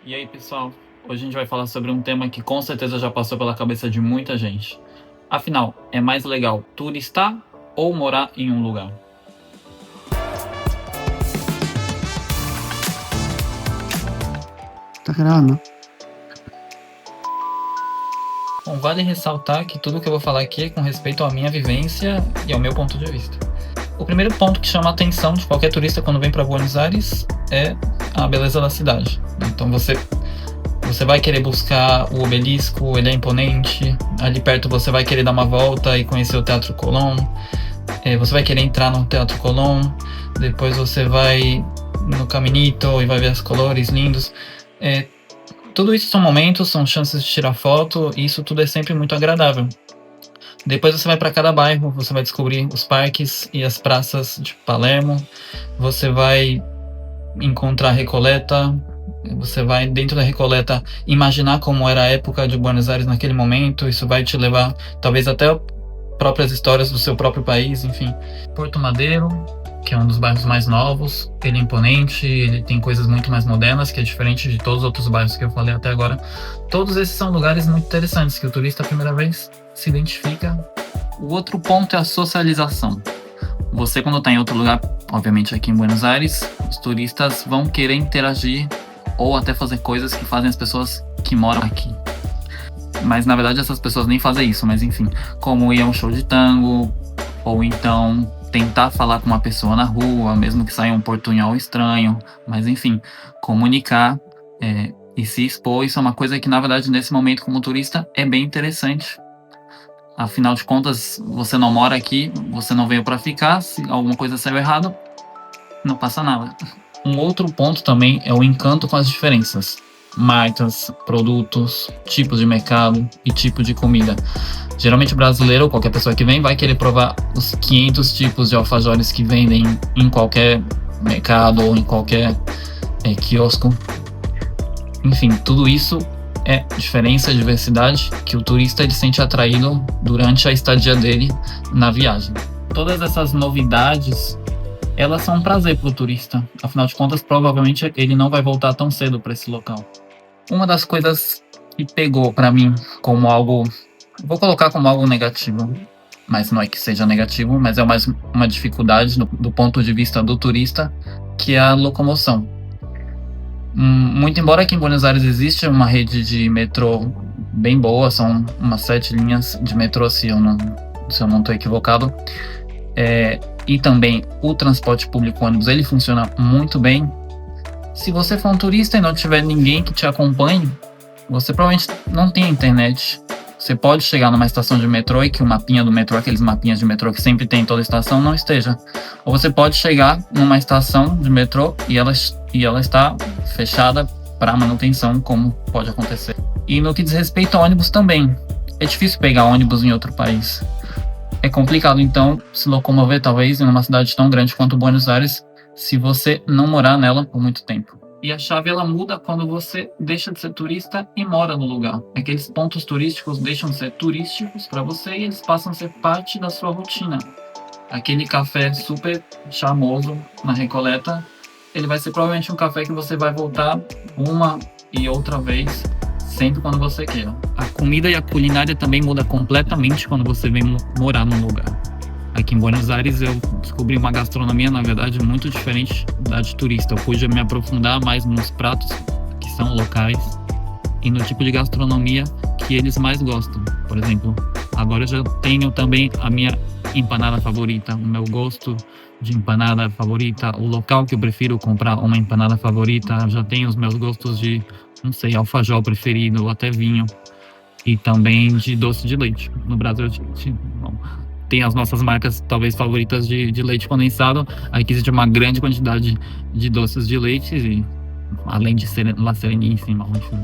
E aí, pessoal? Hoje a gente vai falar sobre um tema que com certeza já passou pela cabeça de muita gente. Afinal, é mais legal turistar ou morar em um lugar? Tá grabando? Bom, vale ressaltar que tudo que eu vou falar aqui é com respeito à minha vivência e ao meu ponto de vista. O primeiro ponto que chama a atenção de qualquer turista quando vem para Buenos Aires é a beleza da cidade. Então você vai querer buscar o obelisco, ele é imponente. Ali perto você vai querer dar uma volta e conhecer o Teatro Colón. Você vai querer entrar no Teatro Colón. Depois você vai no Caminito e vai ver os colores lindos. Tudo isso são momentos, são chances de tirar foto, e isso tudo é sempre muito agradável. Depois você vai para cada bairro, você vai descobrir os parques e as praças de Palermo. Você vai encontrar a Recoleta. Você vai, dentro da Recoleta, imaginar como era a época de Buenos Aires naquele momento. Isso vai te levar, talvez, até próprias histórias do seu próprio país, enfim. Porto Madeiro, que é um dos bairros mais novos, ele é imponente, ele tem coisas muito mais modernas, que é diferente de todos os outros bairros que eu falei até agora. Todos esses são lugares muito interessantes, que o turista, a primeira vez, se identifica. O outro ponto é a socialização. Você, quando está em outro lugar, obviamente aqui em Buenos Aires, os turistas vão querer interagir ou até fazer coisas que fazem as pessoas que moram aqui. Mas na verdade essas pessoas nem fazem isso, mas enfim, como ir a um show de tango, ou então tentar falar com uma pessoa na rua, mesmo que saia um portunhol estranho, mas enfim, comunicar e se expor, isso é uma coisa que na verdade nesse momento como turista é bem interessante. Afinal de contas, você não mora aqui, você não veio para ficar, se alguma coisa saiu errado, não passa nada. Um outro ponto também é o encanto com as diferenças. Marcas, produtos, tipos de mercado e tipo de comida. Geralmente o brasileiro ou qualquer pessoa que vem vai querer provar os 500 tipos de alfajores que vendem em qualquer mercado ou em qualquer quiosco. Enfim, tudo isso é diferença, diversidade que o turista ele sente atraído durante a estadia dele na viagem. Todas essas novidades, elas são um prazer para o turista. Afinal de contas, provavelmente ele não vai voltar tão cedo para esse local. Uma das coisas que pegou para mim como algo, vou colocar como algo negativo, mas não é que seja negativo, mas é mais uma dificuldade do ponto de vista do turista, que é a locomoção. Muito embora aqui em Buenos Aires existe uma rede de metrô bem boa, são umas 7 linhas de metrô, se eu não estou equivocado, e também o transporte público ônibus, ele funciona muito bem. Se você for um turista e não tiver ninguém que te acompanhe, você provavelmente não tem internet. Você pode chegar numa estação de metrô e que o mapinha do metrô, aqueles mapinhas de metrô que sempre tem em toda estação, não esteja. Ou você pode chegar numa estação de metrô e ela está fechada para manutenção, como pode acontecer. E no que diz respeito a ônibus também, é difícil pegar ônibus em outro país. É complicado, então, se locomover, talvez, em uma cidade tão grande quanto Buenos Aires, se você não morar nela por muito tempo. E a chave, ela muda quando você deixa de ser turista e mora no lugar. Aqueles pontos turísticos deixam de ser turísticos para você e eles passam a ser parte da sua rotina. Aquele café super charmoso na Recoleta, ele vai ser provavelmente um café que você vai voltar uma e outra vez, sempre quando você queira. A comida e a culinária também muda completamente quando você vem morar num lugar. Aqui em Buenos Aires eu descobri uma gastronomia, na verdade, muito diferente da de turista. Eu pude me aprofundar mais nos pratos que são locais e no tipo de gastronomia que eles mais gostam. Por exemplo, agora eu já tenho também a minha empanada favorita, o meu gosto de empanada favorita, o local que eu prefiro comprar uma empanada favorita. Eu já tenho os meus gostos de, não sei, alfajor preferido, ou até vinho, e também de doce de leite. No Brasil, tem as nossas marcas talvez favoritas de leite condensado. Aqui existe uma grande quantidade de doces de leite, e, além de ser La Sereníssima, enfim.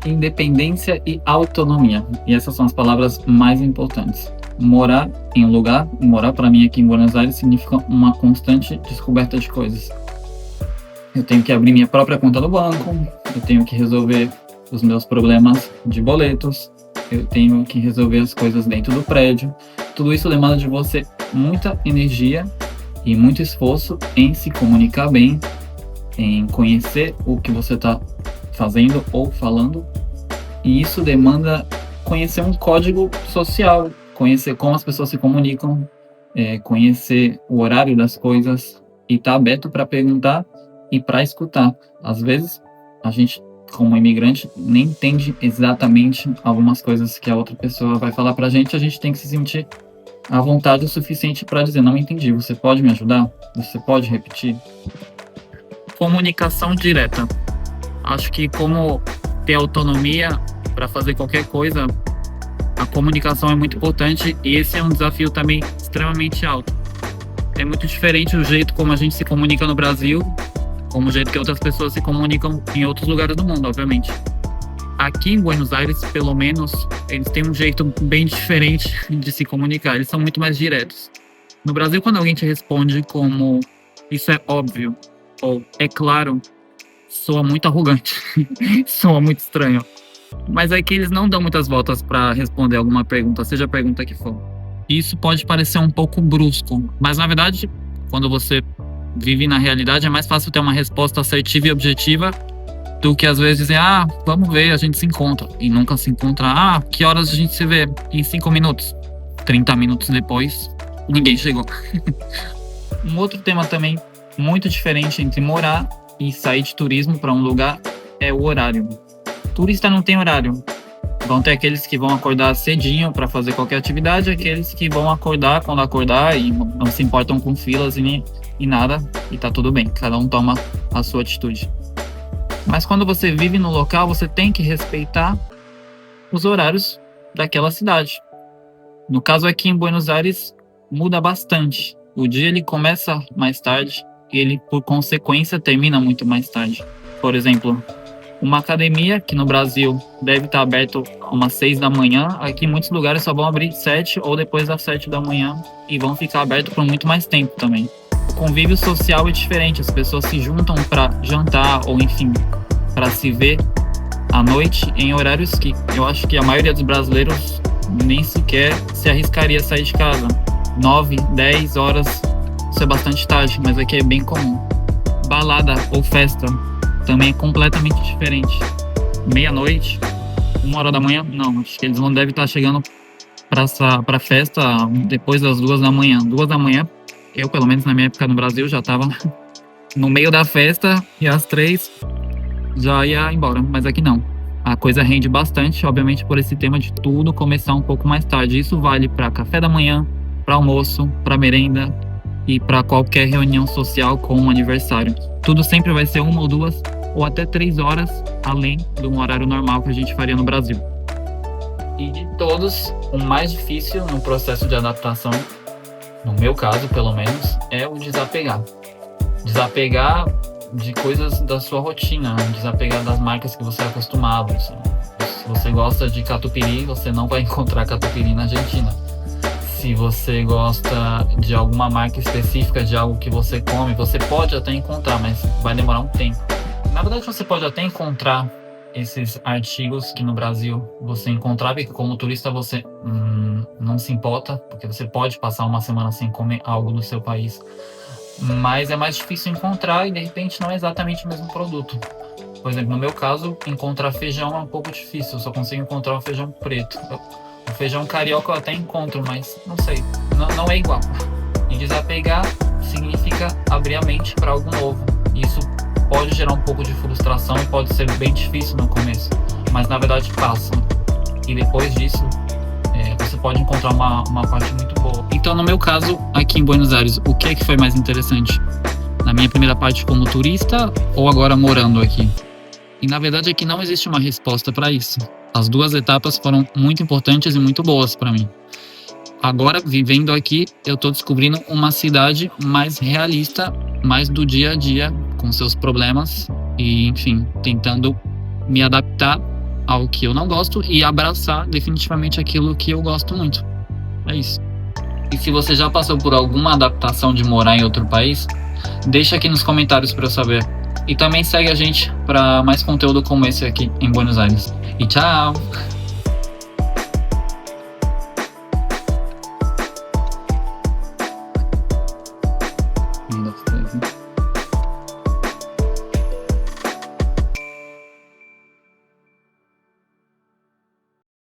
Independência e autonomia. E essas são as palavras mais importantes. Morar em um lugar, morar para mim aqui em Buenos Aires, significa uma constante descoberta de coisas. Eu tenho que abrir minha própria conta no banco, eu tenho que resolver os meus problemas de boletos, eu tenho que resolver as coisas dentro do prédio. Tudo isso demanda de você muita energia e muito esforço em se comunicar bem, em conhecer o que você está fazendo ou falando. E isso demanda conhecer um código social, conhecer como as pessoas se comunicam, conhecer o horário das coisas e estar aberto para perguntar e para escutar. Às vezes, a gente, como imigrante, nem entende exatamente algumas coisas que a outra pessoa vai falar para a gente tem que se sentir à vontade o suficiente para dizer: não entendi, você pode me ajudar? Você pode repetir? Comunicação direta. Acho que como ter autonomia para fazer qualquer coisa, a comunicação é muito importante e esse é um desafio também extremamente alto. É muito diferente o jeito como a gente se comunica no Brasil, como o jeito que outras pessoas se comunicam em outros lugares do mundo, obviamente. Aqui em Buenos Aires, pelo menos, eles têm um jeito bem diferente de se comunicar, eles são muito mais diretos. No Brasil, quando alguém te responde como "isso é óbvio" ou "é claro", soa muito arrogante, soa muito estranho. Mas aqui eles não dão muitas voltas para responder alguma pergunta, seja a pergunta que for. Isso pode parecer um pouco brusco, mas na verdade, quando você vive na realidade, é mais fácil ter uma resposta assertiva e objetiva do que às vezes dizer: vamos ver, a gente se encontra. E nunca se encontra. Que horas a gente se vê? Em 5 minutos. 30 minutos depois, ninguém chegou. Um outro tema também muito diferente entre morar e sair de turismo para um lugar é o horário. Turista não tem horário. Vão ter aqueles que vão acordar cedinho para fazer qualquer atividade, aqueles que vão acordar quando acordar e não se importam com filas e nada, e tá tudo bem, cada um toma a sua atitude. Mas quando você vive no local, você tem que respeitar os horários daquela cidade. No caso aqui em Buenos Aires, muda bastante. O dia ele começa mais tarde e ele, por consequência, termina muito mais tarde. Por exemplo, uma academia que no Brasil deve estar aberto umas 6 da manhã, aqui em muitos lugares só vão abrir 7 ou depois das 7 da manhã e vão ficar abertos por muito mais tempo também. O convívio social é diferente, as pessoas se juntam para jantar ou enfim, para se ver à noite em horários que eu acho que a maioria dos brasileiros nem sequer se arriscaria a sair de casa. 9, 10 horas, isso é bastante tarde, mas aqui é bem comum. Balada ou festa também é completamente diferente. Meia-noite, 1 hora da manhã, não, acho que eles não devem estar chegando para festa depois das 2 da manhã. 2 da manhã, eu pelo menos na minha época no Brasil já estava no meio da festa e às 3 já ia embora, mas aqui não. A coisa rende bastante, obviamente, por esse tema de tudo começar um pouco mais tarde. Isso vale para café da manhã, para almoço, para merenda e para qualquer reunião social com um aniversário. Tudo sempre vai ser 1 ou 2 ou até 3 horas além do horário normal que a gente faria no Brasil. E de todos, o mais difícil no processo de adaptação, no meu caso pelo menos, é o desapegar. Desapegar de coisas da sua rotina, desapegar das marcas que você é acostumado. Se você gosta de catupiry, você não vai encontrar catupiry na Argentina. Se você gosta de alguma marca específica de algo que você come, você pode até encontrar, mas vai demorar um tempo. Na verdade, você pode até encontrar esses artigos que no Brasil você encontrava e que como turista você não se importa, porque você pode passar uma semana sem comer algo do seu país. Mas é mais difícil encontrar e de repente não é exatamente o mesmo produto. Por exemplo, no meu caso, encontrar feijão é um pouco difícil, eu só consigo encontrar o feijão preto. O feijão carioca eu até encontro, mas não sei, não é igual. E desapegar significa abrir a mente para algo novo. Isso pode gerar um pouco de frustração e pode ser bem difícil no começo, mas na verdade passa. E depois disso, você pode encontrar uma parte muito boa. Então, no meu caso, aqui em Buenos Aires, o que é que foi mais interessante? Na minha primeira parte como turista ou agora morando aqui? E na verdade aqui não existe uma resposta para isso. As 2 etapas foram muito importantes e muito boas para mim. Agora, vivendo aqui, eu estou descobrindo uma cidade mais realista, mais do dia a dia, com seus problemas e, enfim, tentando me adaptar ao que eu não gosto e abraçar definitivamente aquilo que eu gosto muito. É isso. E se você já passou por alguma adaptação de morar em outro país, deixa aqui nos comentários para eu saber. E também segue a gente para mais conteúdo como esse aqui em Buenos Aires. E tchau!